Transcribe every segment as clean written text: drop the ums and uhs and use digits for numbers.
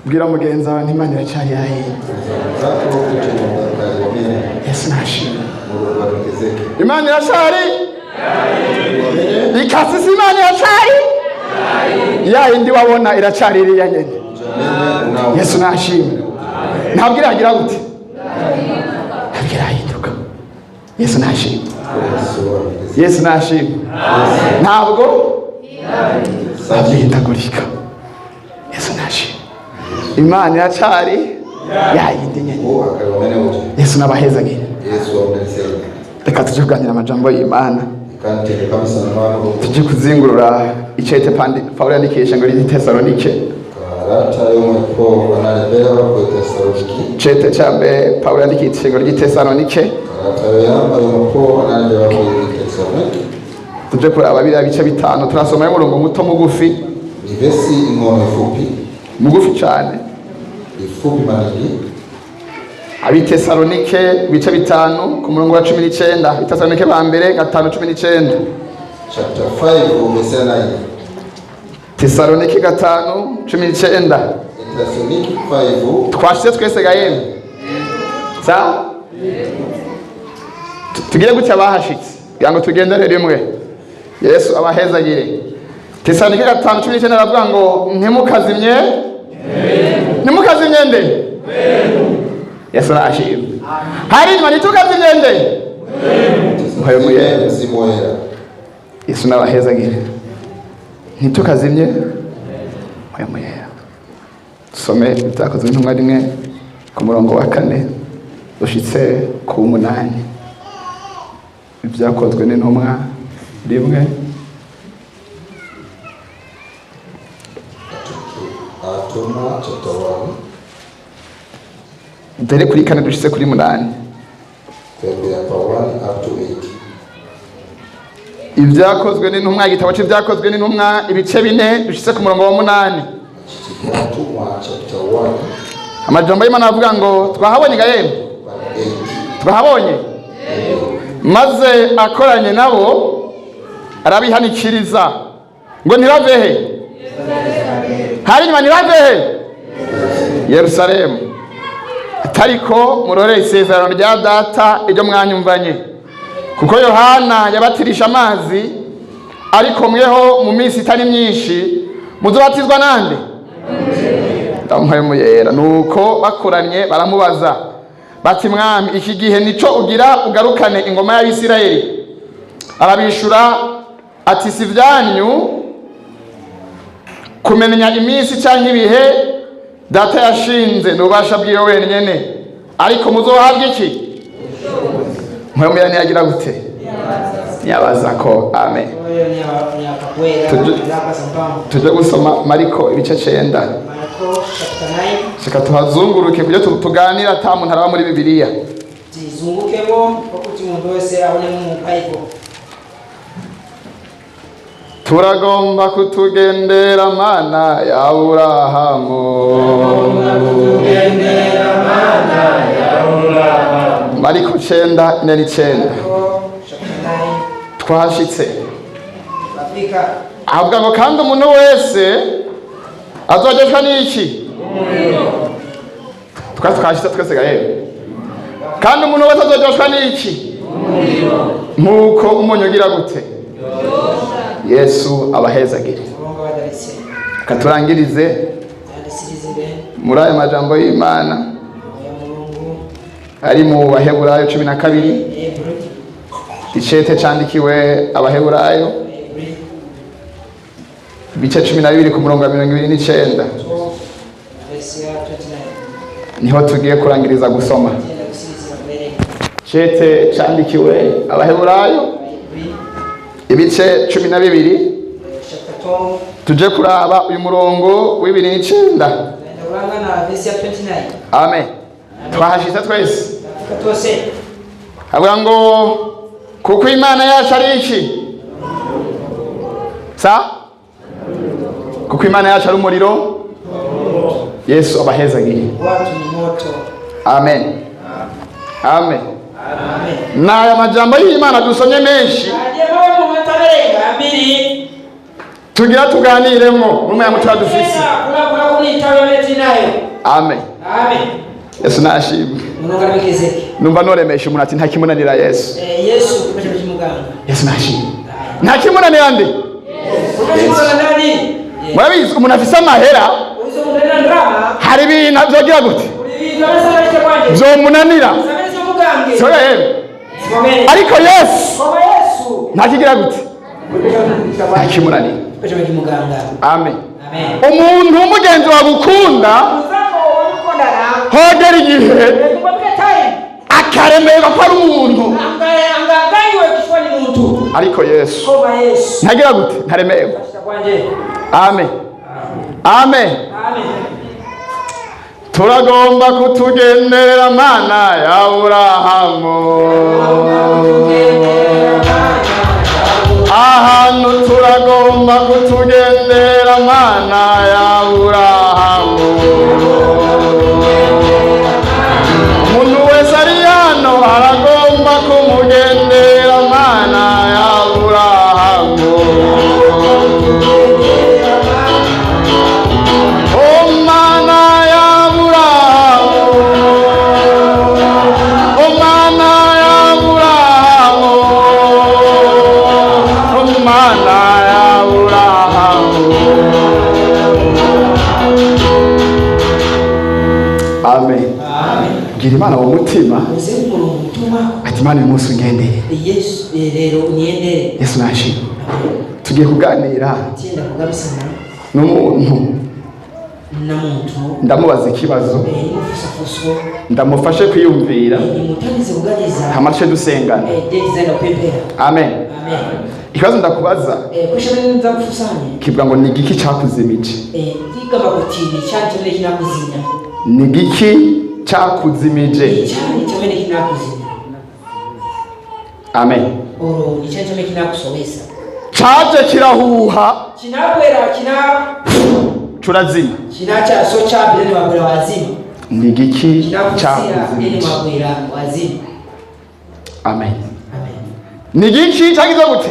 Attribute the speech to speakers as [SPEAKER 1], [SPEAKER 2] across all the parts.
[SPEAKER 1] Bwira mugenzi wawe Imana iracyari yahe. Yesu nashimwe. Imana iracyari ikasisi Imana iracyari ya indi wabona iracyari iriya nyene. Yesu nashimwe. Ntabwo iragira gute? Ntabwo irahinduka. Yesu nashimwe. Yesu nashimwe. Ntabwo abihindagurika. Yesu nashimwe. Imana iracyari yayindi nyene. Yesu nabahezagire. Reka tujye kuganira amajambo y'Imana. Tujye kuzingurura icete Pawulo yandikisha ngo iri Tesalonike. Icete cya mbere Pawulo yandikisha ngo iri Tesalonike. Tujye kuraba biriya bice bitanu turasoma y'umurongo muto mugufi.
[SPEAKER 2] Ivesi inkono ifupi.
[SPEAKER 1] Mugufi cyane.
[SPEAKER 2] Ifupi manini.
[SPEAKER 1] Abitesalonike bice bitanu ku murongo wa 19. Abitesalonike ba mbere 5:19.
[SPEAKER 2] Chapter 5 verse 9.
[SPEAKER 1] Tesalonike 5:19.
[SPEAKER 2] Tesalonike 5.
[SPEAKER 1] Twashyize twese gayene. Sa? Tugiye gutya bahashitse. Kugira ngo tugendere rimwe. Yesu abahezagire. Tesalonike 5:19 aravuga ngo ntimukazimye. Ntimukazimye nde? Yesu nashimwe. Hari nyuma nitukazimye nde? Mwayo muye
[SPEAKER 2] zimoera.
[SPEAKER 1] Yesu nabahezagire. Nitukazimye. Mwayo muye. Tusome ibyakozwe n'intumwa rimwe ku murongo wa 4 ushitse ku 8. Ibyakozwe n'intumwa rimwe
[SPEAKER 2] Atoma chapter 1.
[SPEAKER 1] Dere kuri 4 dushitse kuri 8.
[SPEAKER 2] Chapter 1 up to 8.
[SPEAKER 1] Ibyakozwe n'intumwa igitabo cy'ibyakozwe n'intumwa ibice 4 dushitse ku murongo wa 8.
[SPEAKER 2] Chapter 1.
[SPEAKER 1] Amajambo y'Imana avuga ngo twahabonye gayeme. Twahabonye. Maze akoranye nabo arabihanikiriza ngo niravehe. Hari nyuma niravehe. Yerusalemu. Atariko murore isezerano rya data iryo mwanyumvanye. Kuko Yohana yabatirisha amazi ariko mweho mu minsi itari myinshi muzobatizwa nande? Ndamuhaye muyera. Nuko bakoranye baramubaza bati mwami iki gihe nico ugira ugarukane ingoma y'Abisirayeli? Arabishura ati si vyanyu kumenya iminsi canke ibihe data yashinze n'ubasha bwiyo wenyene, ariko muzohabwa iki? Mwe muyani yagira gute? Yabaza ko amen. Tujye gusoma Mariko ibice 9. Shaka tuhazunguruke kujya tuganira ata muntu araba muri Bibiliya.
[SPEAKER 3] Tizungukemo okuti umuntu wese abone mu Bible.
[SPEAKER 1] Turagomba kutugendera mana ya Aburahamu. Mariko 9:9. Twashitse. Avuga ngo kandi umuntu wese azogeshwa n'iki? Twashitse twese gahe. Kandi umuntu wese azogeshwa n'iki? Nkuko umunyogira gute? Yesu abahezagire. Katurangirize muri aya majambo y'Imana ari mu Baheburayo 12. Icete candikiwe Abaheburayo bice 12 ku murongo wa 29. Niho tugiye kurangiriza gusoma. Icete candikiwe Abaheburayo ibice 12. Tuje kuraba uyu murongo w'29. Amen. Twahashitse twese. Avuga ngo kuko Imana yacu ari iki? Sa? Kuko Imana yacu ari umuriro. Yesu abahezagire. Amen. Amen. Naya majambo y'Imana dusomye menshi. Tugira tuganiremo n'umwe mutwa dufise. amen. Yesu nashimwe. Numva noremesha umuntu ati nta kimunanira Yesu. Yesu nashimwe. Nta kimunanira ndi. Murabizi umuntu afise amahera hari ibintu byogira gute byomunanira sora yeme ariko Yesu ntakigira gute ntakimunanira. Amen. Umuntu umugenzi wagukunda hogera igihe akaremerwa ko ari umuntu ariko Yesu ntagira gute ntaremerwa. Amen. Amen. Turagomba kutugenderera Mana ya Aburahamu, ahantu turagomba kutugenderera Mana ya Aburahamu. Umuntu wese ari hano aragomba kumugendera Mana ya Aburahamu. Gira Imana mu mutima ati Imana uyu munsi ungendere. Yesu nashimwe. Tugiye kuganira n'umuntu ndamubaza ikibazo ndamufashe kwiyumvira hamace dusengana. Amen. Ikibazo ndakubaza kivuga ngo ni igiki cyakuzimije? Ni igiki cyakuzimije? Amen. Chaje kirahuha turazima ni igiki cyakuzimije? Amen. Ni igiki cyagize gute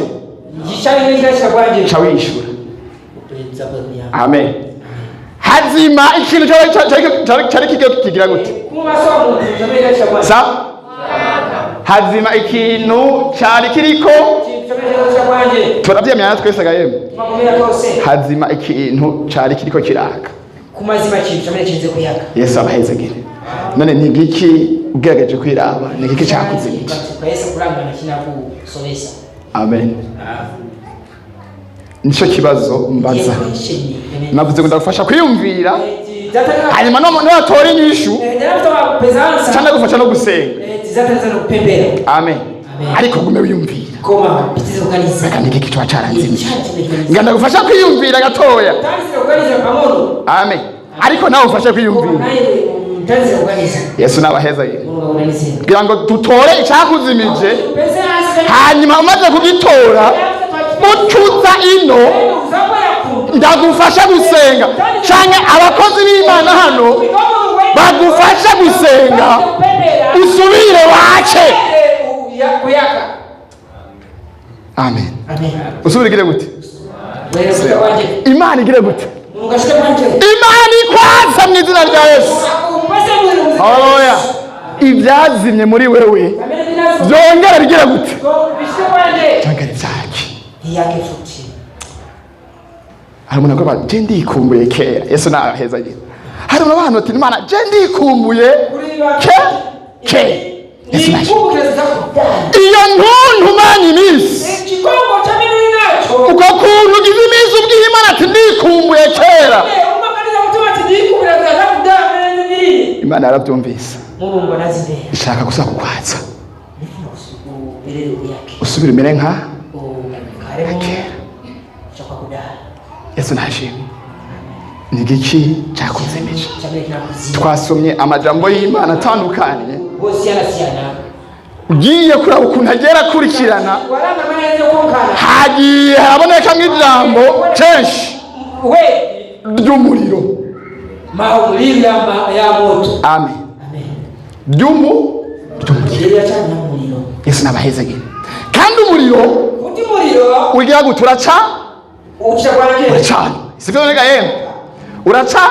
[SPEAKER 1] cyawishura? Amen. Hazima ikintu cyari kigira gute? Sa hazima ikintu cyari kiriko turabyemera twese gahembe. Hazima ikintu cyari kiriko kiraka kumazima ikintu cyamene kinze kuyaka. Yesu abahezegere. None ni igiki ugerageje kwiraba? Ni igiki cyakuzimije? Amen. Nico kibazo mbaza. Navuze ngo ndagufasha kwiyumvira hanyuma no watora inyishu cyangwa gufasha no gusenga. Amen. Ariko gume wiyumvira kandi iki kitu cyaranzimije nganda gufasha kwiyumvira gatoya. Amen. Ariko nawe ufashe kwiyumvira. Yesu nabaheza kugira ngo tutore icyakuzimije hanyuma umaze kugitora ucuza ino ndagufasha gusenga cyangwa abakozi b'Imana hano bagufasha gusenga usubire wace. Amen. Usubire gire gute? Imana igire gute? Imana ikwaza mu izina rya Yesu. Haleluya. Ibyazimye muri wewe byongera bigire gute? Byongera zaki yake futi. Harimo nako je ndikumbuye kera. Yesu naheza je. Harimo abantu ati Imana je ndikumbuye ke. Yesu naheza. Iyo ntuntu mani misi. Ikikongo cha mimi nacho. Uko kuntu gize imisi ubwiye Imana ati ndikumbuye kera. Imana yarabyumvise. Murungo nazinde. Ishaka gusa kukwaza. Usubire mere nka Yesu nashimwe. Ni igiki cyakuzimije? Twasomye amajambo y'Imana atandukanye. Ugiye kuraba ukuntu agera kurikirana hagiye haraboneka nk'ijambo kenshi ry'umuriro. Amen. Ry'umuriro. Yesu nabahezagire. Kandi umuriro ugira guturaca uracana. Sivyo nega yemwe uraca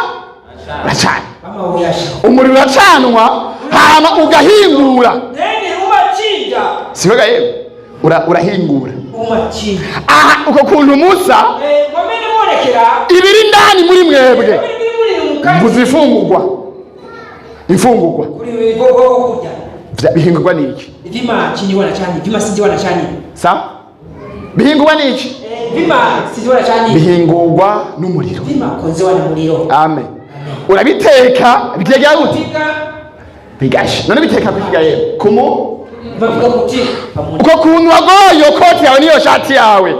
[SPEAKER 1] uracana
[SPEAKER 3] amabuye yasha
[SPEAKER 1] umuriro uracanwa hama ugahingura
[SPEAKER 3] nene umacinja
[SPEAKER 1] siho gaye urahingura
[SPEAKER 3] umacinja
[SPEAKER 1] aha uko kuntu musa
[SPEAKER 3] ngomene monekera
[SPEAKER 1] ibiri ndani muri mwebwe mvuze imfungurwa
[SPEAKER 3] kuri bigogo kurya
[SPEAKER 1] bihingurwa niki
[SPEAKER 3] vima chiniwana chani vima sinjiwana chani
[SPEAKER 1] sa bihingurwa niki
[SPEAKER 3] vima sinjiwana chani
[SPEAKER 1] bihingurwa n'umuriro
[SPEAKER 3] vima konzewana muriro
[SPEAKER 1] amen urabiteka bigega gute bigasha none biteka bikiga yeye kumu
[SPEAKER 3] bavuga kuti
[SPEAKER 1] uko kuntu wagoye koti yawe niyo shati yawe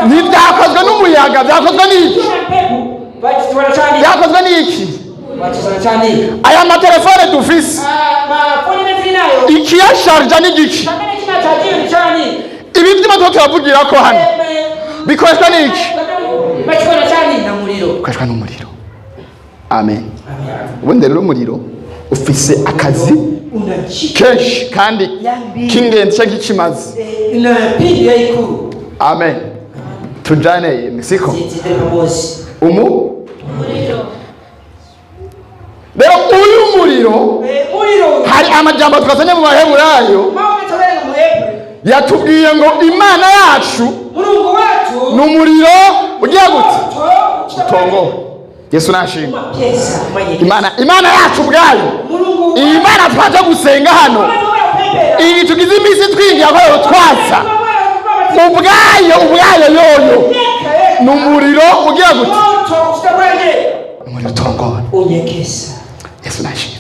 [SPEAKER 1] ntibyakozwe n'umuyaga byakozwe n'iki byakozwe n'iki aya matelefone dufise ikiyasharja n'igiki ibi by'imoto turavugira ko hano bikoreshwa n'iki bikoreshwa n'umuriro amen ubundi rero umuriro ufise akazi kenshi kandi k'ingenzi cyangwa ikimaze amen tujane misiko rero uyu muriro hari amajambo twazanye mu baheburayo yatubwiye ngo imana yacu ni umuriro ugiye gute utongo yesu nashimwe imana yacu ubwayo iyi mana twaje gusenga hano iyi tugize iminsi twingira ko twatsa ubwayo yoyo ni umuriro ugiye gute umuriro utongo yesu nashimwe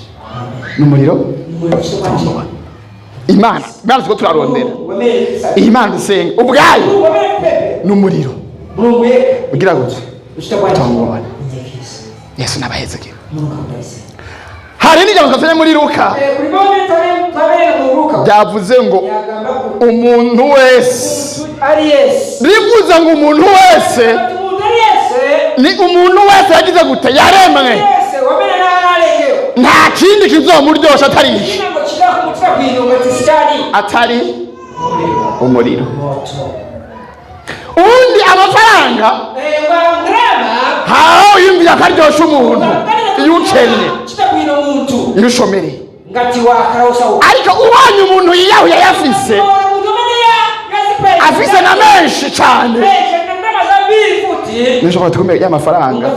[SPEAKER 1] ni umuriro utongo imana tuko turarondera iyi mana dusenga ubwayo ni umuriro ugira gute utongo yesu nabahezeke hari n'ijambo twasomye muri Luka byavuze ngo umuntu wese rivuze ngo umuntu wese ni umuntu wese yagize gute yaremwe nta kindi kizomuryosha atari iki atari umuriro ubundi amafaranga haho yumvira akaryosha umuntu iyo ukennye iyo ushomereye ariko ubonye umuntu yiyahuye yafise afise na menshi cyane nishobora tukumenya y'amafaranga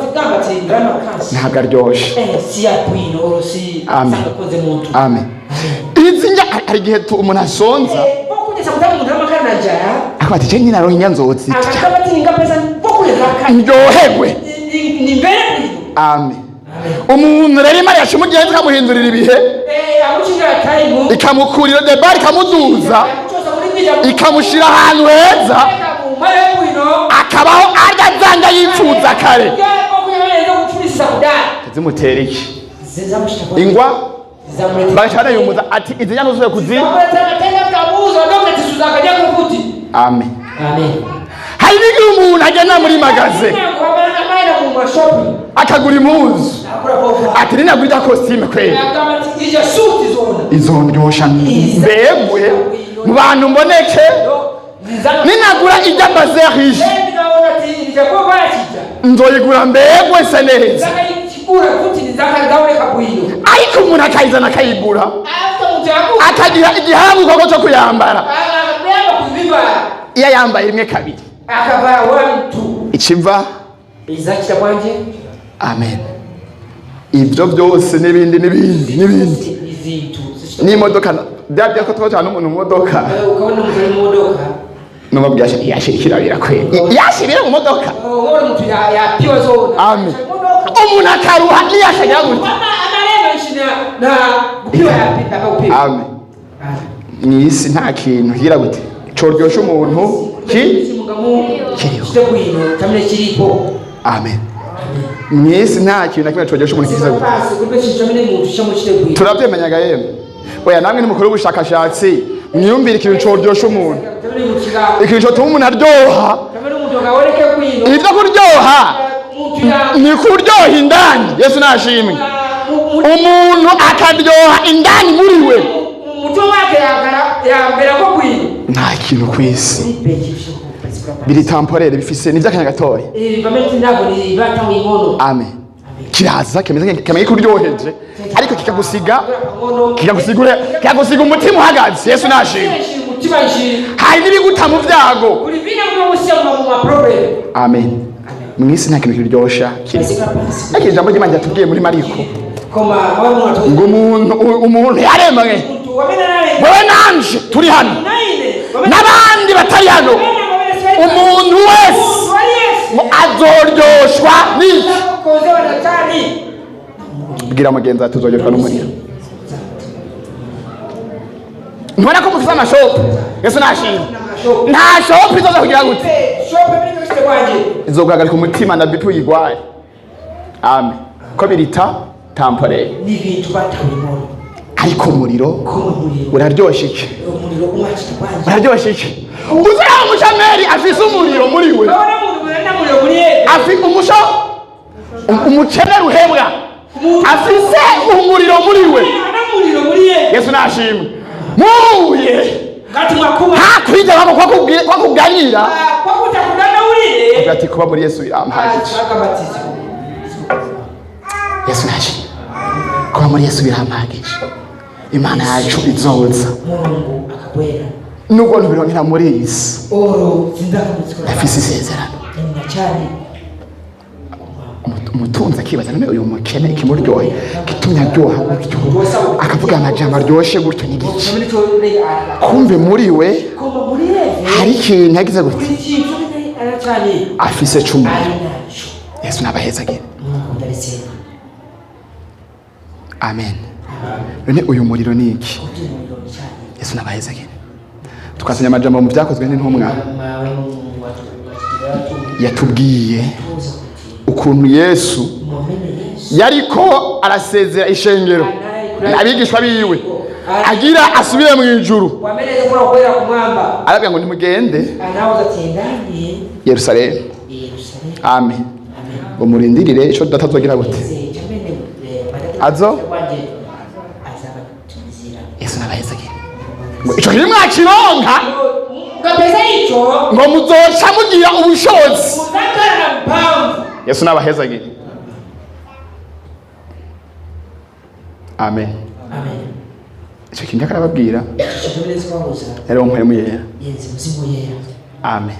[SPEAKER 1] ntabwo aryoshe amen amen izi njya hari igihe umuntu asonza akaba ati je nyina rohinya nzotsi ndyoherwe amen umuntu rero imana yashumugiye ikamuhindurira ibihe ikamukurira debari ikamuduza ikamushira ahantu heza akabaho arya zanga yipfuza kare zimutera iki ingwa bashana yumuza ati izi nyano zuye kuzi amen hari n'igihe umuntu agenda muri magaze akagura impuzu ati ninagurira kositime kweli izondyosha mbegwe mu bantu mboneke ninagura ijya bazerish nzoyigura mbegwe se neza ariko umuntu akayizana akayigura akagira igihango koko cyo kuyambara iyo yambaye rimwe kabiri ikiva amen ibyo byose n'ibindi n'imodoka byabyo ko twajana umuntu mu modoka nuba byashe yashirikira kweli yashirira mu modoka amen umuntu akaruha niyashagira gute amen mwisi nta kintu hira gute coryoshya umuntu kiriho amen mwisi nta kintu nakimwe coryoshya umuntu kiza gute turabyemenyaga yemwe oya namwe ni mukuru w'ubushakashatsi mwiyumvira ikintu coryoshya umuntu ikintu cyotuma umuntu aryoha ibyo kuryoha ni kuryoha indani yesu nashimwe umuntu akaryoha indani muri we nta kintu ku isi biri temporere bifise ni by'akanya gatoya amen kiraza kamenya kuryoheje ariko kikagusiga umutima uhagaze. Yesu nashimwe. Hari n'ibiguta mu vyago. Amen. Mwisi nta kintu kiryosha kiri. Ariko ijambo ry'Imana ryatubwiye muri Mariko ngo umuntu yaremwe wowe nanje turi hano n'abandi batari hano, umuntu wese azoryoshwa n'iki? Bwira mugenzi ati tuzoryoshwa n'umuriro. Ntubona ko mufite amashopu? Yesu nashimwe. Nta shopu izoza kugira gute? Izoguhagarika umutima na BP uyigwaye. Amen. Ko birita temporary. Ariko umuriro uraryoshe iki? Uraryoshe iki? Uzara umucameri afise umuriro muri we. Afise umucemeri uhebwa. Afise umuriro muri we. Yesu nashimwe. Muye hakwija bako kwa kuganyira ati kuba muri Yesu birampagije. Yesu nashimwe. Kuba muri Yesu birampagije. Imana yacu izoza nubwo ntubironkera muri isi afise isezerano. Umutunzi akibaza none uyu mukene ikimuryohe gitumye aryoha gutyo akavuga amajambo aryoshe gutyo n'igiki, kumve muri we hari ikintu yagize gutyo afise cumi. Yesu nabahezagire. Amen. None uyu muriro ni iki? Yesu nabahezagire. Tukasanya amajambo mu vyakozwe n'intumwa yatubwiye ukuntu Yesu yariko arasezera ishengero abigishwa biwe agira asubire mu ijuru. Arabwira ngo nimugende Yerusalemu. Amen. Ngo murindirire ico datazogira gute azo. Yesu nabahezagire. Ngo ico kiri mwakironka ngo muzoca mugira ubushobozi. Yesu nabahezagire. Amen. Ico kintu akarababwira rero mpemu yera. Amen.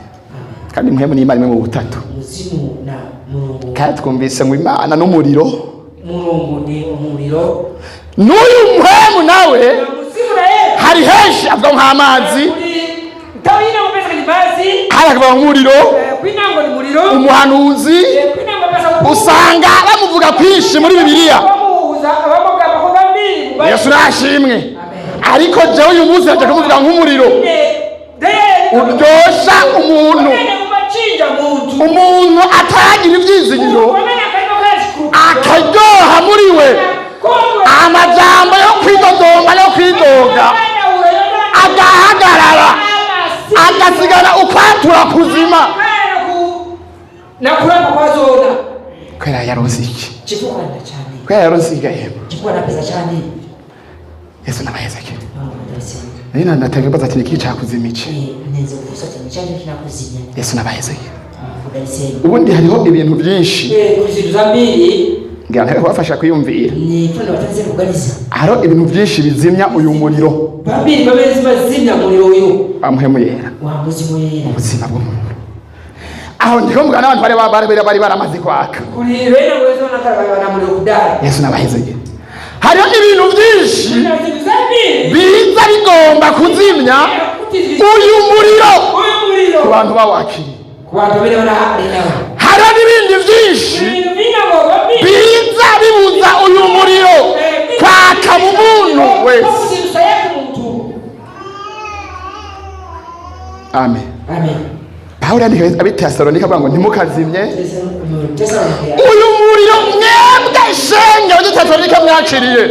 [SPEAKER 1] Kandi mpemu ni Imana imwe mu butatu. Kandi twumvise ngo Imana n'umuriro. N'uyu mpemu nawe hari henshi avuga nk'amazi, hari akavuga nk'umuriro, umuhanuzi usanga bamuvuga kwinshi muri Bibiliya. Yesu nashimwe. Ariko jewe uyu munsi naje kumuvuga nk'umuriro uryosha umuntu atagira ivyizigiro akaryoha muri we. Amajambo yo kwidodomba no kwidoga agahagarara agasigara ukwatura kuzima nakurapa kwazona kwera yaronse iki chifukanda cyane kwera yaronse igahema chifukanda pesa cyane. Yesu nabahezake. Nina nataka baza tiniki CAKUZIMIJE neze gufata cyane kinakuzimya. Yesu nabahezake. Ubundi hariho ibintu byinshi kuziduzambiri ngana bafasha kwiyumvira ni fana bataze kuganiza. Haro ibintu byinshi bizimya uyu muriro. Babiri babezi bazimya muriro uyu. Amuhemu yera. Wamuzimu yera. Ubuzima bw'umuntu. Aho ndiko mugana abantu bari baramaze kwaka. Kuri rero wezo nakara na muriro kudara. Yesu nabahezege. Hariho ibintu byinshi biza bigomba kuzimya uyu muriro. Ku bantu bawakiri. Ku bantu bere barahari. Hariho n'ibindi byinshi biza bibuza uyu muriro kwaka mu muntu wese. Amen. Amen. Pawulo yandika ab'Itesalonika avuga ngo ntimukazimye uyu muriro mwebwe ishenge ab'Itesalonika mwakiriye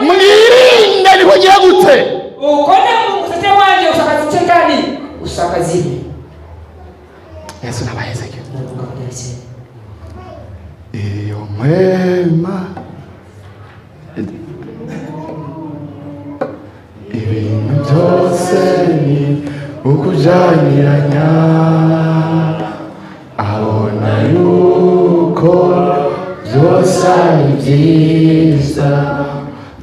[SPEAKER 1] mwirinde nikugira gute ukone mu musate wanje usakazitekani usakazime. Yesu nabahezeke. Iyo mwema ibintu byose ni ukujaniranya abona yuko byose vyiza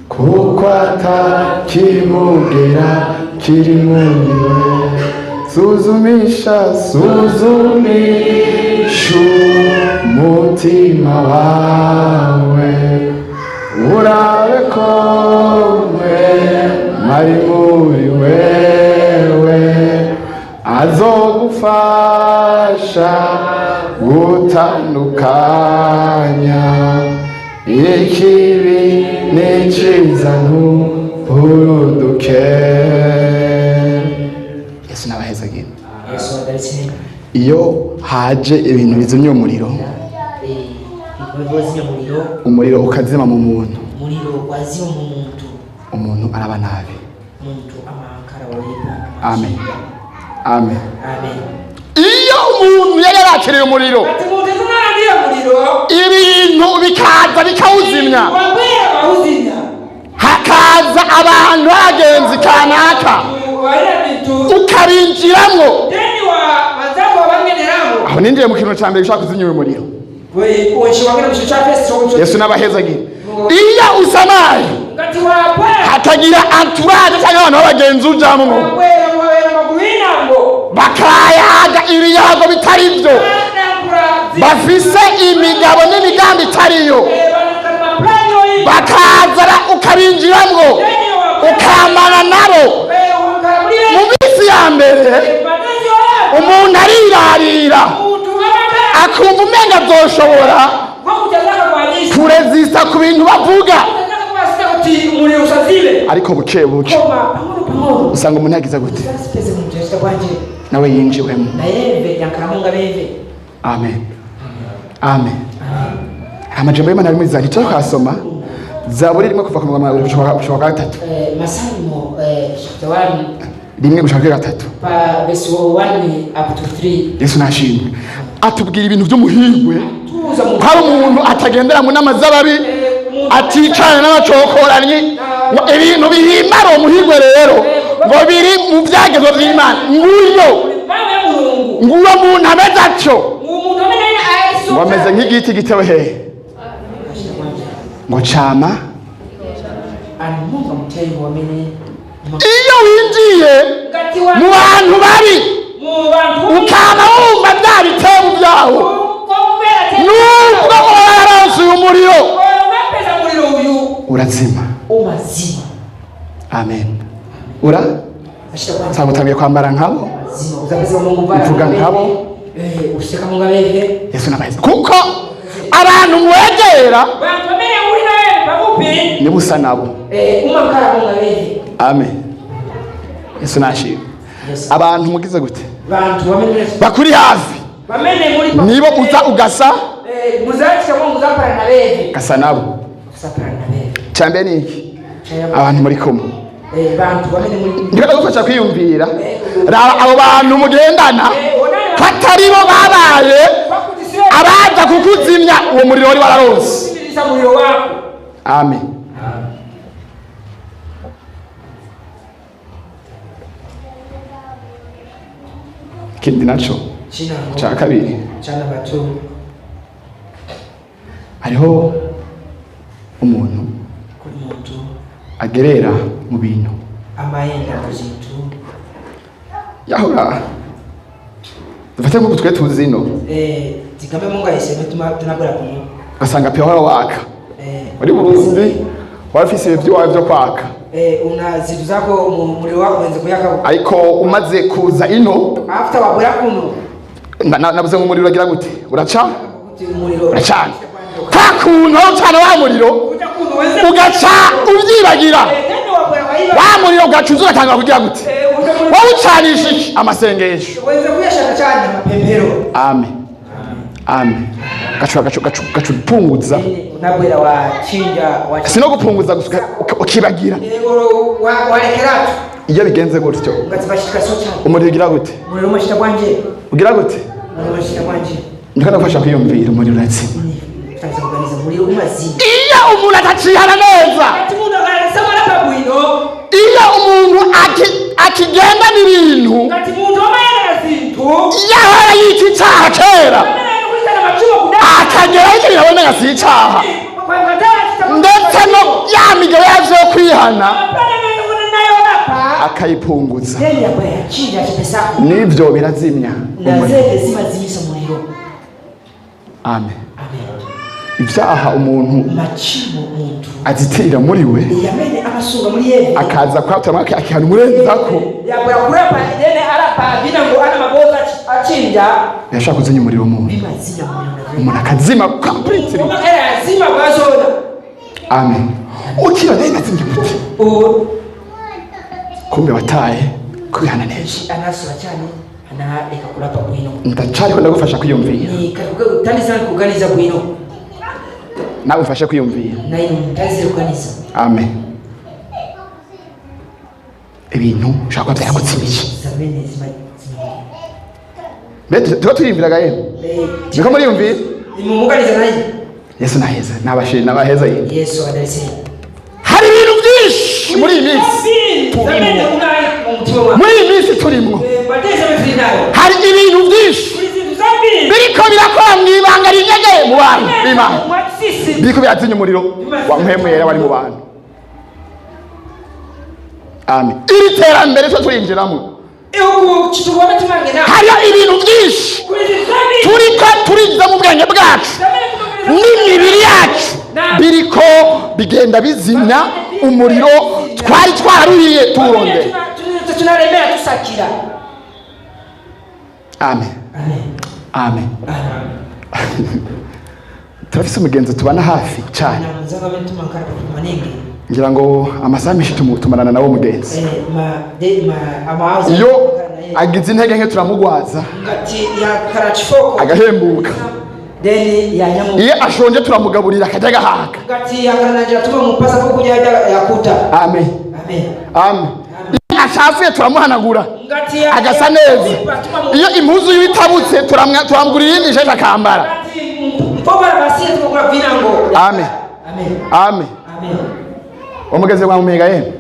[SPEAKER 1] kuko atakimugera kiri muriwe. Suzumisha umutima wawe urabe ko mari muri wewe azogufasha gutandukanya ikibi n'iciza ntuhuruduke. Yesu n'abahezagire. Iyo haje ibintu bizimya umuriro ukazima mu muntu, umuntu araba nabi. Amen. Amen. Iyo umuntu yari yakiriye umuriro, ibintu bikaza bikawuzimya, hakaza abantu bagenzi kanaka ukabinjiramwo. Aho ninjiye mu kintu cya mbere gishaka kuzimya uyu muriro. Yesu n'abahezagire. Iyo usamaye hatagira entourage cyangwa abantu b'abagenzi ujamwo bakayaga ibiyago bitari byo, bafise imigabo n'imigambi itariyo, bakazara ukabinjiramwo ukamana nabo. Mu minsi ya mbere umuntu arirarira akumva umenga byoshobora kurezista ku bintu bavuga, ariko buke buke usanga umuntu yagize gute nawe yinjiwemo. Amen. Amen. Amajambo y'Imana ari muri Zaburi twasoma Zaburi rimwe kuva ku murongo wa 3
[SPEAKER 3] Masalmo chapter 1
[SPEAKER 1] rimwe gushaka 3
[SPEAKER 3] verse 1 up to 3.
[SPEAKER 1] Yesu nashimwe atubwira ibintu by'umuhirwe, hari umuntu atagendera mu nama z'ababi, aticana n'abacokoranyi, ibintu bihimbara umuhirwe rero ngo biri mu byagezwe by'Imana. Nguwo muntu ameze atyo, ngo ameze nk'igiti gitewe hehe ngo cama. Iyo winjiye mu bantu bari ukaba wumva byabitewe byawo, nubwo wararonse uyu muriro urazima. Amen. Sanga utangiye kwambara nkabo, uvuga nkabo. Yesu n'abaheza kuko abantu mwegera niba usa nabo. Amen. Yesu nashimwe. Abantu mugize gute bakuri hafi nibo uza ugasa gasa nabo. Cyambe ni iki abantu muri kumwe ndibada gufasha kwiyumvira abo bantu mugendana katari bo babaye abaza kukuzimya uwo muriro wari wararonse. Amen. Kindi naco cha kabiri hariho umuntu agerera mu bintu yahora dufate nk'uko twe tuzi no
[SPEAKER 3] tikambe Mungu aiseme tunabura kuno
[SPEAKER 1] asanga pia wala waka wali Burundi wafise ibyo wawe byo kwaka
[SPEAKER 3] una zitu zako muriro wako wenze kuyaka, ariko
[SPEAKER 1] umaze kuza ino
[SPEAKER 3] after wabura kuno
[SPEAKER 1] nabuze mu muriro agira gute uraca uracana kakuntu cyane wa muriro ugaca ubyibagira wa muriro ugacuza ugatanga kugira gute wowe ucanisha iki amasengesho
[SPEAKER 3] wenze kuyashaka cyane amapempero. Amen.
[SPEAKER 1] Amen. Gacupunguza
[SPEAKER 3] unabwira wachinja
[SPEAKER 1] sino gupunguza ukibagira
[SPEAKER 3] warekeratu
[SPEAKER 1] iyo bigenze gutyo
[SPEAKER 3] ngatibashika so cyane
[SPEAKER 1] umuriro ugira gute
[SPEAKER 3] umuriro mashita kwanje
[SPEAKER 1] ugira gute
[SPEAKER 3] umuriro mashita kwanje
[SPEAKER 1] ndikana gufasha kwiyumvira umuriro uratsi
[SPEAKER 3] tanza kuganiza umuriro umazi
[SPEAKER 1] iyo umuntu atacihana neza
[SPEAKER 3] atimundo garisama lapabwino
[SPEAKER 1] iyo umuntu akigenda n'ibintu
[SPEAKER 3] ngatimundo amayana zintu
[SPEAKER 1] yahora yita icyaha kera akagera ikirabona yasicaha ndetse no yamiga yaje kwihana akayipunguza nibyo birazimya amen ibyaha umuntu azitirira muri we akaza kwatura akihana umurenzako yashaka kuzimya umuriro umuntu akazima completely amen ukira nayo nazimya gute kumbe wataye kubihana neza ndacari ko ndagufasha kwiyumvira nawe ufashe kwiyumvira amen ibintu ushaka byakutsimije mbete tuba turiyumviraga yewe niko muriyumvira Yesu naheza n'abaheza Yesu adarese hari ibintu byinshi muri iyi minsi turimo hari ibintu byinshi biriko birakora mwibanga rinyegeye mu bantu b'Imana biriko biratinya umuriro wa mpemuyera wari mu bantu amen iri terambere cyo turinjiramo hari ibintu byinshi turiza mu bwenge bwacu n'imibiri yacu biriko bigenda bizimya umuriro twari twaruriye turonde amen amen turafise umugenzi tubana hafi cyane ngira ngo amasaha menshi tumarana nawo mugenzi iyo agize intege nke turamugwaza agahembuka iyo ashonje turamugaburira akajya gahaka amen amen iyo ashafuye turamuhanagura agasa neza iyo impuzu yitabutse turamugurira iyindi shesha akambara amen amen umugeze kwa mumega yene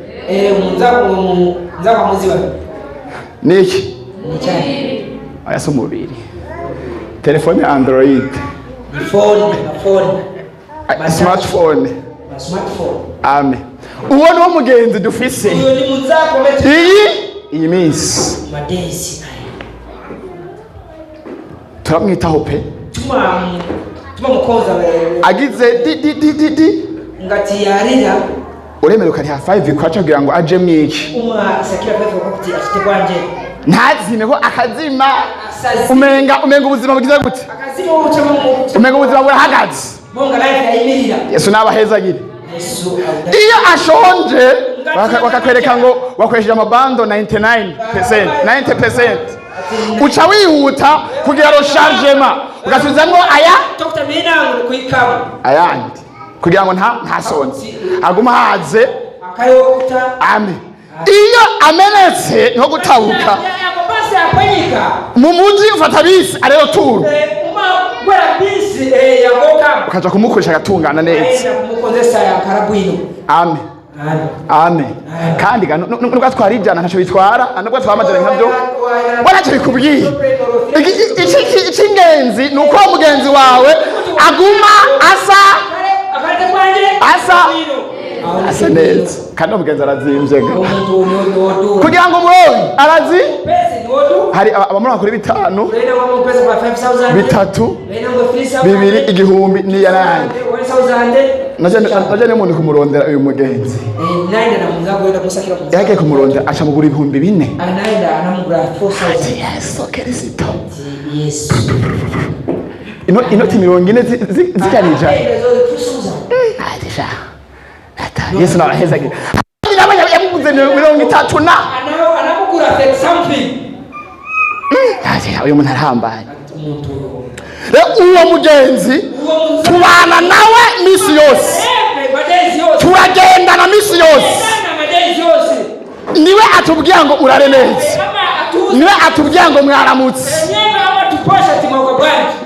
[SPEAKER 1] niki ayasa umubiri telefone android smartphone amen uwo ni wo mugenzi dufise iyi minsi turamwitaho pe agize di ngati yarira uremera ukariha 5 kwacha kugira ngo aje mwiki ntazimeho akazima umenga ubuzima bugize gute umenga ubuzima burahagaze Yesu nabahezagire iyo ashonje bakakwereka ngo wakoresheje amabando 90% uca wihuta kugira rechargement ugasubizamo ayandi kugira ngo nta sonzi aguma haze amen iyo amenetse nko gutabuka mu munsi ufata bisi arero turu ukaja kumukoresha agatungana neza amen amen kandi nubwo twarijana ntaco bitwara nubwo twamajana nkabyo waraje bikubwiye icy'ingenzi nuko mugenzi wawe aguma asa neza kandi umugenzi arazimvye kugira ngo muronke arazi hari abamura kuri 5 3 2 igihumbi ni yaranje naje ne muntu kumurondera uyu mugenzi yake kumurondera acha mugura ibihumbi 4 anaenda anamugura 4000 yes okay risito yes inoti 40 zikanija atisha Yesu nabahezagire nabanya yamuguze 30 na anamugura something uyu muntu arahambaye uwo mugenzi tubana nawe misi yose turagendana misi yose niwe atubwira ngo urare neza niwe atubwira ngo mwaramutse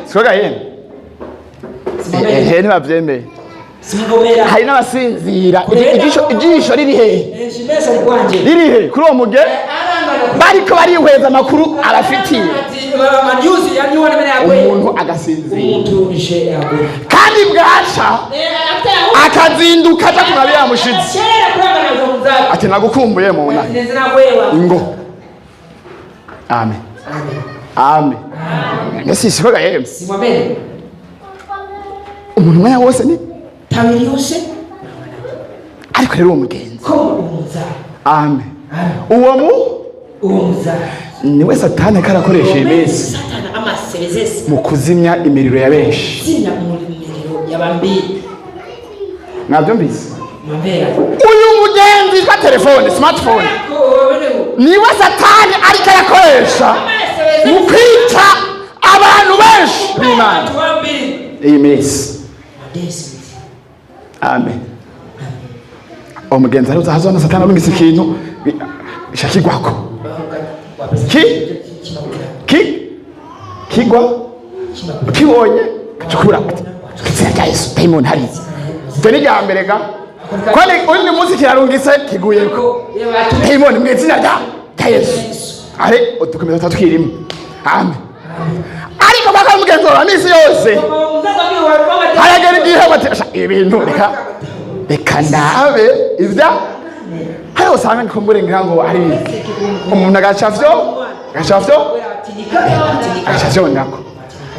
[SPEAKER 1] sikoga yene ntibavyemeye hari n'abasinzira ijisho ririhe kuri uwo muge bariko barihweza amakuru abafitiye umuntu agasinzira kandi bwaca akazinduka aja kumwabira yamushize ati nagukumbuye muna ingo amen amen ngesi sikoga yeme umuntu mwanya wose ni
[SPEAKER 3] tabiri yose
[SPEAKER 1] ariko rero umugenzi amen uwo niwe satani karakoresha iminsi
[SPEAKER 3] satana amaserezesi
[SPEAKER 1] mu kuzimya imiriro ya benshi
[SPEAKER 3] zimya imiriro y'abambiri
[SPEAKER 1] mwabyumvise
[SPEAKER 3] mabera
[SPEAKER 1] uyu mugenzi kwa telefone smartphone niwe satani ariko arakoresha mu kwica abantu benshi b'Imana iyi minsi amen umugenzi ari uzahazana satani arungitse ikintu shakigwako kigwa kibonye kacukura kizirya Yesu demon hari tene rya mbere ga kwani undi munsi kirarungitse kiguyeko demon mwizina rya Yesu ari utukomeza tatukirimo amen ariko baka mugenzi wa misi yose haragera igihe batasha ibintu reka nabe ivya hari usanga nikombure ngo ari umuntu agacafyo nako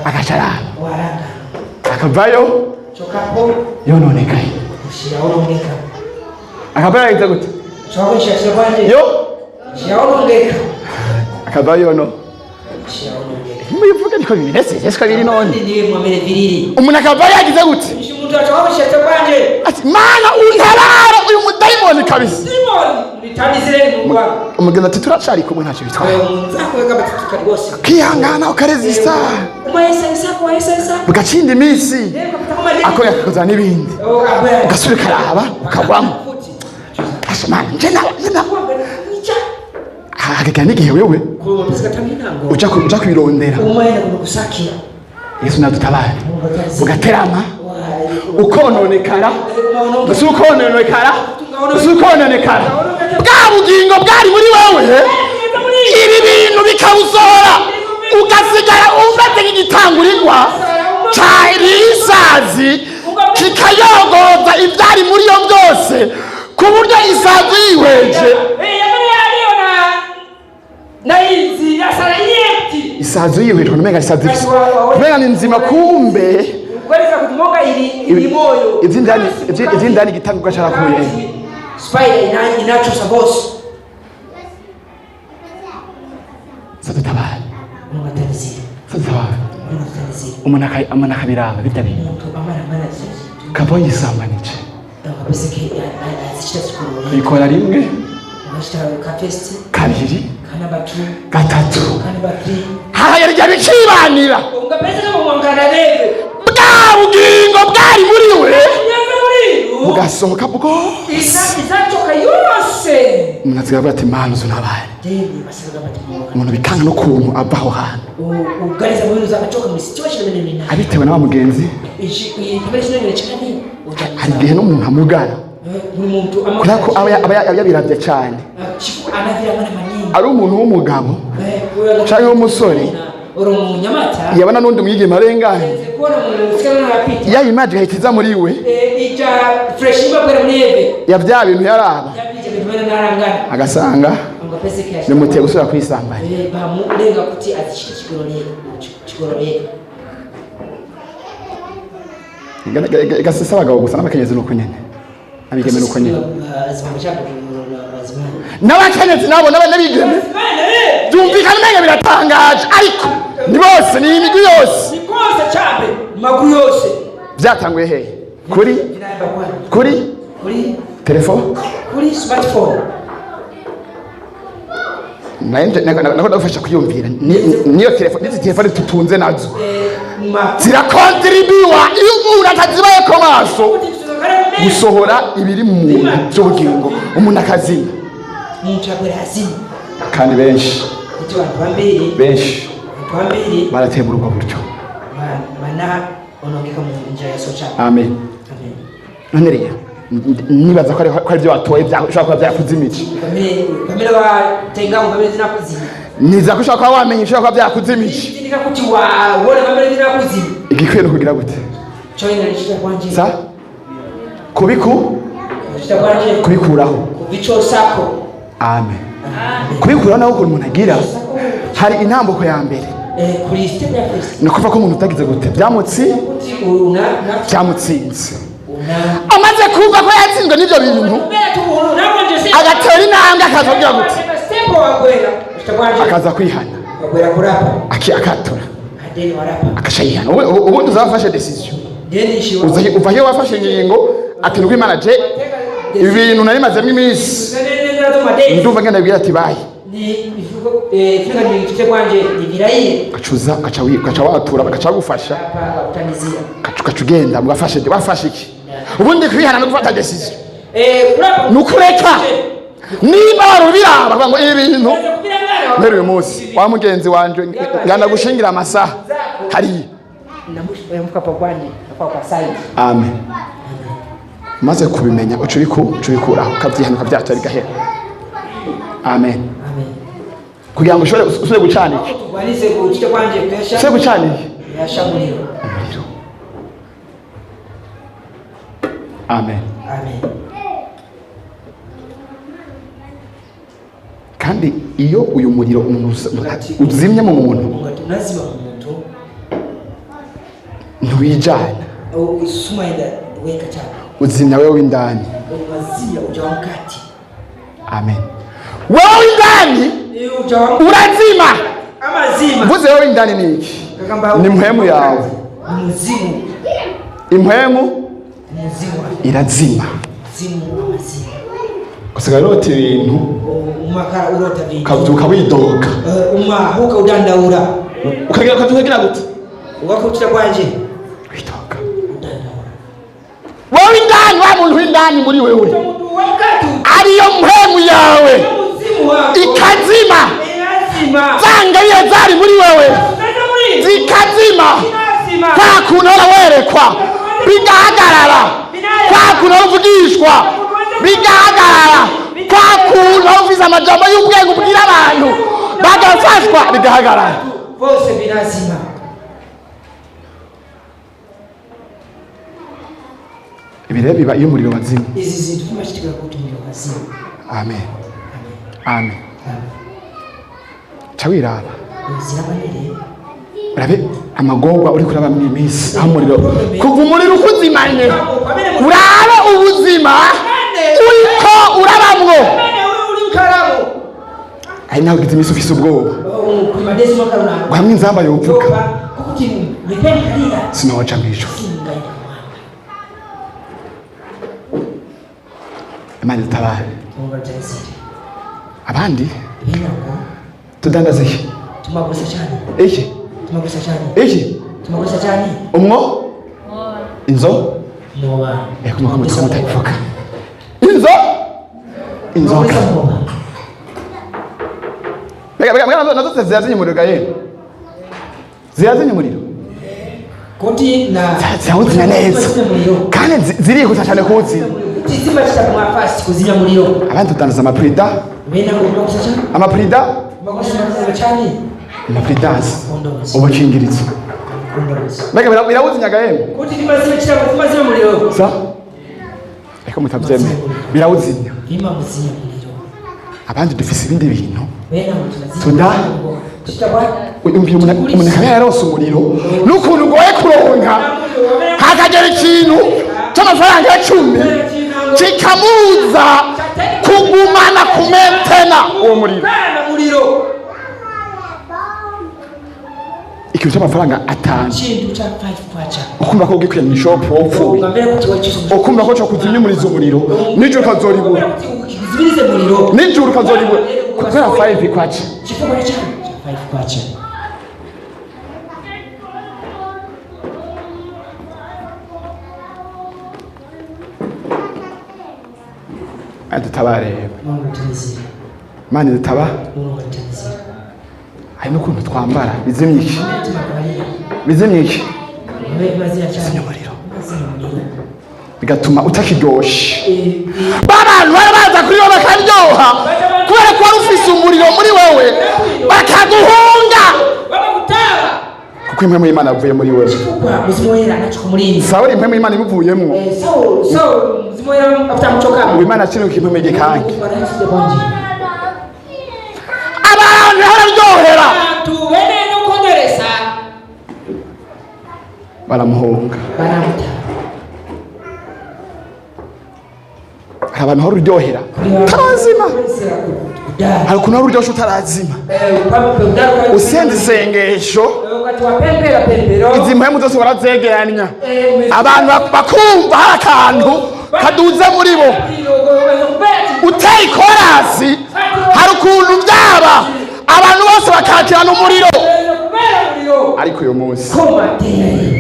[SPEAKER 1] agacara akavayo yononekaye akavayo yite gute yo akavayo no muyivuga niko bibinese siko biri none umuntu akavayo yagize gute ati mana untabara uyu mudayimoni kabisa umugenda ati turacari kumwe ntacyo bitwaye kihangana ukarezista ugacinda iminsi ako yakoza n'ibindi ugasubira ukaraba ukagwamo mana njena hagakira n'igihe wewe uja kubirondera Yesu nadutabare ugaterama ukononekara ukononekara bwa bugingo bwari muri wewe ibi bintu bikawusohora ugasigara umeze nk'igitangurirwa cyari isazi kikayogoza ibyari muri yo byose ku buryo isazi yiweje isazi yiweje kumenga isazi kumenga ni nzima kumbe ivyindani gitangurwa carakuye
[SPEAKER 3] spider inachosa boss
[SPEAKER 1] sadutabara umuntu akabiraba bitabi kabonye isambanije ikora rimwe kabiri gatatu hahayarya bikibanira bwa bugingo bwari muri we bugasohoka bwose umuntu asigaye ati mana uzu ntabare umuntu bikanga n'ukuntu ava aho hantu abitewe n'aba mugenzi hari igihe n'umuntu amugara kubera ko aba yabiravye cyane ari umuntu w'umugabo cyangwa w'umusore yabona n'undi mwigeme arenganye ya image ihita muri we ya bya bintu yaraba agasanga bimuteye gusubira kwisambanya gasesa abagabo gusa n'abakenyezi nuko nyene abigeme nuko nyene n'abakenyezi nabo n'abigeme byumvikana umenga biratangaje ariko ni bose ni imigwi yose maguru yose byatanguye hehe kuri telefone
[SPEAKER 3] kuri smartphone
[SPEAKER 1] nako ndagufasha kuyumvira niyo telefone tutunze nazo zirakontribiwa iyo umuntu atazibaye ko maso gusohora ibiri mu muntu by'ubugingo umuntu akazima kandi benshi barateye muri ubwo buryo amen none rero nibaza ko ari byo watoye ushobora kuba byakuzimije niza ko ushobora kuba wamenye ushobora kuba byakuzimije igikwiye no kugira gute
[SPEAKER 3] Choina nishita kwanje.
[SPEAKER 1] Sa?
[SPEAKER 3] Nishita kwanje.
[SPEAKER 1] Kubikuraho.
[SPEAKER 3] Kubicho sako.
[SPEAKER 1] Amen. Kubikuraho naho ukuntu umuntu agira hari intambuko ya mbere.
[SPEAKER 3] Kuri step ya first.
[SPEAKER 1] Ni kuva ko umuntu utagize gute byamutsinze. Amaze kumva ko yatsinzwe n'ibyo bintu agatera intambwe akazagira gute akaza kwihana akatora akashayihana ubundi uzafashe decision uva iyo wafashe ingingo ati nuko Imana je ibintu nari mazemo iminsi ndumva ngenda bwira ati bayi kaca watura bakaca bagufasha ukacugenda wafashe iki ubundi kwihana no gufata decision nukureka niba warubiraba bavuga ngo ibi bintu mbere uyu munsi wa mugenzi wanje ngana gushingira amasaha hari amen maze kubimenya ucubikuraho ukabyihana ukabyatari gahera amen kugira ngo usubire gucana iki usubire gucana iki amen kandi iyo uyu muriro uzimye mu muntu ntuwijana uzimya wewe w'indani amen wewe w'indani urazima mvuze wewe w'indani ni iki ni mpemu yawe impemu irazima gusiga rota ibintu ukabyuka widoga
[SPEAKER 3] umahuka udandaura
[SPEAKER 1] ukagira gute
[SPEAKER 3] ugakurikira kwanje
[SPEAKER 1] widoga wowe indani wa muntu w'indani muri wewe ariyo mpemu yawe ikazima zanga iyo zari muri wewe zikazima kwa kuntu werekwa bigahagarara kwa kuntu uvugishwa bigahagarara kwa kuntu uvuze amajambo y'ubwenge ubwira abantu bagafashwa bigahagarara
[SPEAKER 3] bose birazima
[SPEAKER 1] ibirebe biba iyo umuriro wazima
[SPEAKER 3] izi zituma kitika kuti umuriro wazima
[SPEAKER 1] amen amen chawiraba urabe amagorwa uri kuraba mu minsi aho umuriro kuva umuriro ukuzimanye urabe ubuzima uriko urabamwo ari nawe ugize imisi ufise ubwoba guhamwe inzamba yovuga sinoca mwijo Imana itabare abandi tudandaza iki
[SPEAKER 3] tumagusa cyane
[SPEAKER 1] iki
[SPEAKER 3] tumagusa cyane
[SPEAKER 1] iki
[SPEAKER 3] tumagusa cyane
[SPEAKER 1] umwo inzo
[SPEAKER 3] noba
[SPEAKER 1] kuma mutayivuga inzoka Bega nazo ziyazinye umuriro gaye ziyazinye umuriro
[SPEAKER 3] kuti na
[SPEAKER 1] ziyawuzimya neza kandi zirihuta cyane kuwuzimya
[SPEAKER 3] kizima kitamwa fast kuzinya muriro
[SPEAKER 1] abantu tutandaza amaprida
[SPEAKER 3] bena kumagusa cyane
[SPEAKER 1] amaprida
[SPEAKER 3] magusa cyane
[SPEAKER 1] amapridas ubukingirizo bega birawuzimya gaye
[SPEAKER 3] kuti kimazime kimazime muriro
[SPEAKER 1] sa eko mutabyeme birawuzimya
[SPEAKER 3] imamuzimya muriro
[SPEAKER 1] abandi dufise ibindi bintu
[SPEAKER 3] bena
[SPEAKER 1] tunda umuntu akaba yarose umuriro n'ukuntu ngoye kuronka hakagera ikintu cy'amafaranga ya 10 kikamuza kugumana kumentena uwo muriro ikintu cy'amafaranga 5
[SPEAKER 3] kintu cya 5 kwacha
[SPEAKER 1] ukumva ko ugiye mu shop wopfuye ukumva ko cyo kuzimya umuriro nijoro kazoribura nijoro kazoribura kubera 5 kwacha
[SPEAKER 3] kifuko cha 5 kwacha
[SPEAKER 1] adutabare mani dutaba hari n'ukuntu twambara bizimye iki umuriro bigatuma utakiryoshe abantu barabaza kuri wowe bakaryoha kubera ko wari ufise umuriro muri wewe bakaguhunga kuko impwemu y'Imana avuye muri wewe.
[SPEAKER 3] Chifukwa muzimu woyera anachoka muri.
[SPEAKER 1] Sawuli impwemu y'Imana imuvuyemo.
[SPEAKER 3] Saul muzimu woyera after muchoka.
[SPEAKER 1] Imana kinuka impwemu y'igikange.
[SPEAKER 3] Barashyize bonje.
[SPEAKER 1] Abantu hararyohera.
[SPEAKER 3] Tubene no kongeresa.
[SPEAKER 1] Baramuhunga.
[SPEAKER 3] Baramuta.
[SPEAKER 1] Abantu haruryohera. Tarazima. Hari kuntu haruryoshye utarazima. Usenze isengesho. Izi mpemu zose barazegeranya. Abantu bakumva hari akantu kaduze muri bo. Uteye korasi hari ukuntu byaba abantu bose bakakirana umuriro. Ariko uyu munsi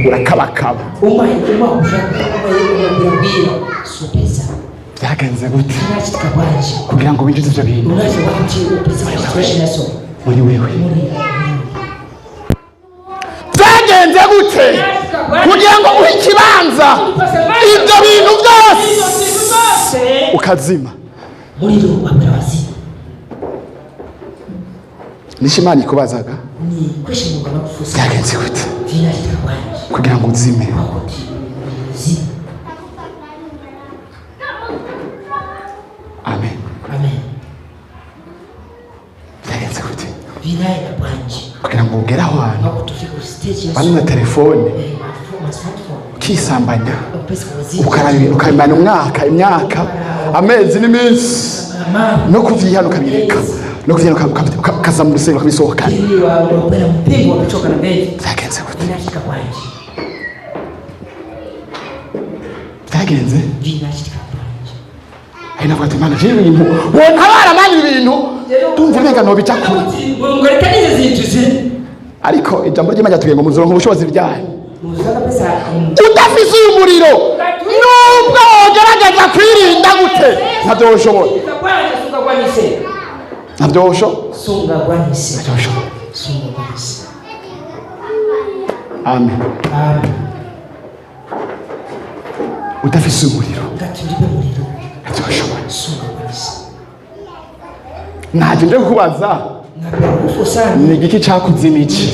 [SPEAKER 1] urakabakaba. Byagenze gute kugira ngo winjize ibyo bintu muri wewe? Byagenze gute kugira ngo uhe ikibanza ibyo bintu byose ukazima? Nishimani kubazaga byagenze gute kugira ngo uzime? Amen.
[SPEAKER 3] Amen.
[SPEAKER 1] Byagenze gute
[SPEAKER 3] Vinaenda bwanje
[SPEAKER 1] kugira ngo ugere aho hantu
[SPEAKER 3] bakutufika ku stage ya
[SPEAKER 1] bane na telefone ukisambanya ukabimana imyaka amezi n'iminsi no kuvyihana ukabireka no kuvyihana ukaza mu rusengero ukabisohoka. Byagenze gute byagenze Aina kwa timana jibu ibintu wona habara mani ibintu tumva umenga no bica kure
[SPEAKER 3] ngoreka nize zintuze
[SPEAKER 1] ariko ijambo ry'Imana tugiye ngo muzoro nk'ubushobozi byayo
[SPEAKER 3] muzaka pesa
[SPEAKER 1] udafise umuriro nubwo wogerageza kwirinda gute ntabyo woshobora ntabyo woshobora. Amen. Udafise umuriro ntaje nje kubaza ni igiki cyakuzimije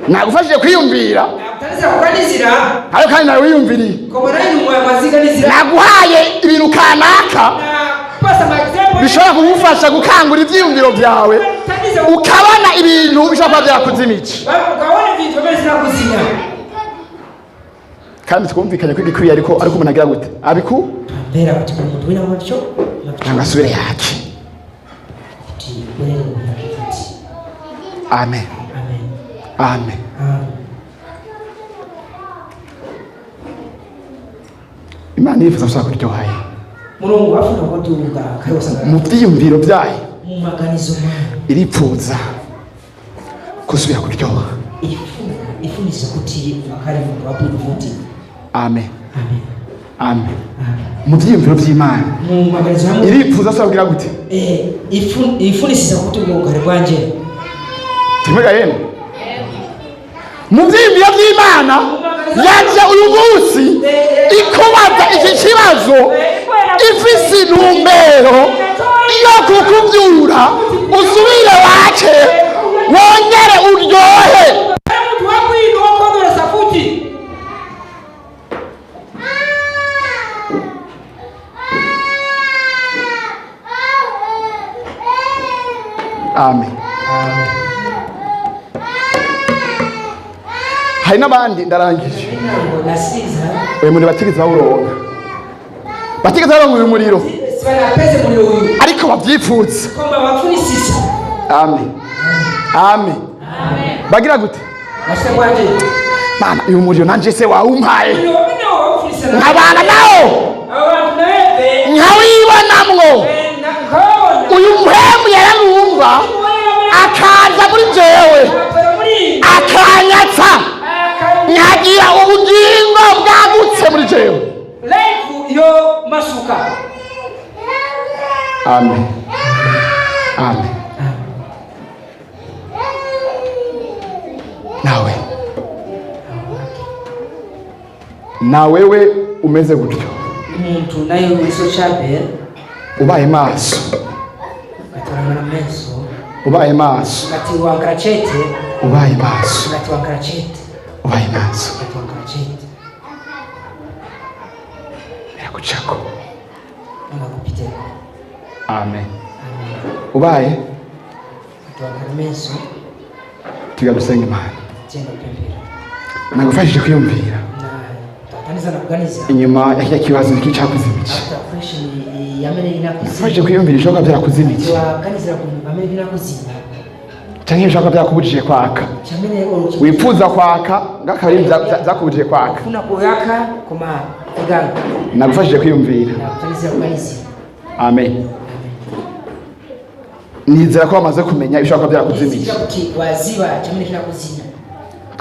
[SPEAKER 1] nagufashije kwiyumvira ariko kandi nawe wiyumviriye naguhaye ibintu kanaka bishobora kugufasha gukangura ibyiyumviro byawe ukabona ibintu bishobora kuba byakuzimije kandi twumvikanye ko igikwiye ariko umuntu agira gute abiku nanga asubire yake. Amen. Amen. Imana yifuza gusa kuryohaye mu byiyumviro byayo iripfuza kusubira kuryoha. Amen. Amen. Mu byiyumviro by'Imana iripfuza asabwira gute
[SPEAKER 3] ifunisiza kutubwira rwanje
[SPEAKER 1] timega yene mu byiyumviro by'Imana yaje uyu munsi ikubaza iki kibazo ifise intumbero iyo kukubyura usubire wace wongere uryohe. Amen. Hari n'abandi ndarangije uyu muri batigeze bawuronka batigeze baronka uyu muriro ariko babyipfutse. Amen. Amen. Bagira gute Mana uyu muriro nanje se wawumpaye nkabana nawo nkawibonamwo uyu muhemu yaramwumva akaza muri jewe akanyatsa nkagira ubugingo bwagutse muri jewe. Amen. Amen. na wewe umeze gutyo
[SPEAKER 3] umuntu nayo wiso chabe
[SPEAKER 1] ubaye maso ubaye maso
[SPEAKER 3] ngati wankarachete
[SPEAKER 1] ubaye maso
[SPEAKER 3] ngati wankarachete
[SPEAKER 1] ubaye maso
[SPEAKER 3] ngati wankarachete
[SPEAKER 1] biragucako
[SPEAKER 3] ngakupite
[SPEAKER 1] amen ubaye
[SPEAKER 3] ngati wankaramenso
[SPEAKER 1] tugarusenga Imana
[SPEAKER 3] tenda kupembera
[SPEAKER 1] nagufashije kwiyumvira
[SPEAKER 3] na tataniza na kuganiza
[SPEAKER 1] inyuma ya kya kibazo cyakuzimije
[SPEAKER 3] after fresh yamene inakuzima
[SPEAKER 1] ufashije kwiyumvira ishoka byarakuzimije
[SPEAKER 3] waganiza kuntu amene inakuzima
[SPEAKER 1] cyangwa ibishaka byakubujije kwaka
[SPEAKER 3] chamene
[SPEAKER 1] wifuza kwaka ngakabiri byakubujije kwaka
[SPEAKER 3] kuna kuyaka koma iganga
[SPEAKER 1] nagufashije kwiyumvira
[SPEAKER 3] na tataniza kuganiza
[SPEAKER 1] amen nizera ko bamaze kumenya ibishaka byakuzimije
[SPEAKER 3] kuti waziba chamene kinakuzima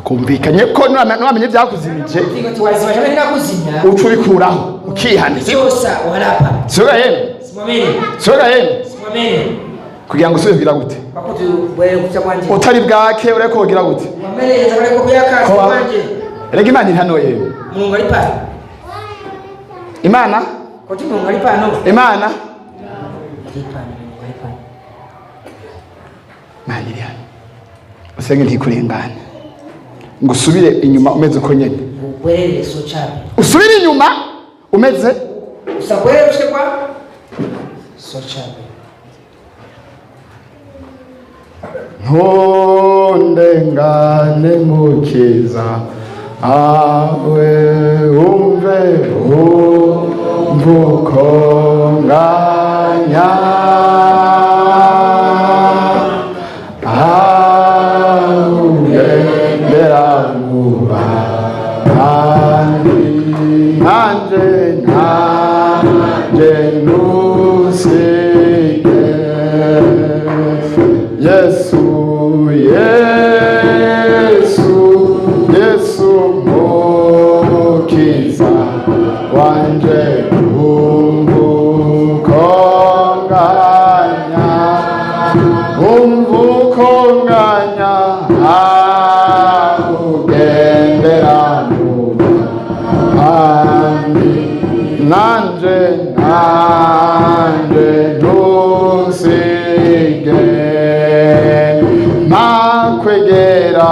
[SPEAKER 1] kumvikanye ko namenye byakuzimije
[SPEAKER 3] kuti waziba chamene kinakuzima
[SPEAKER 1] ucubikuraho ukihana
[SPEAKER 3] cyosa warapa
[SPEAKER 1] soga yene kugira ngo usubira gute
[SPEAKER 3] bakuti bwere kutya kwanje
[SPEAKER 1] utari bwake ureko kugira gute
[SPEAKER 3] wamenyeza bareko kuyaka kwanje
[SPEAKER 1] rega Imana hano yewe
[SPEAKER 3] Mungu ali pale
[SPEAKER 1] Imana
[SPEAKER 3] kuti Mungu ali pano
[SPEAKER 1] Imana
[SPEAKER 3] ali pano
[SPEAKER 1] Mani hano usenge ntikurengana ngo usubire inyuma umeze uko nyene
[SPEAKER 3] ubwere so chabe
[SPEAKER 1] usubire inyuma umeze
[SPEAKER 3] usabwere ushike kwa so chabe
[SPEAKER 1] ntundengane mukiza awe umve umvukonganya augendera muba nanje nusike Yesu mukiza wanje umvukonganya ugendera muhandi nanje ntusige makwegera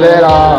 [SPEAKER 1] Era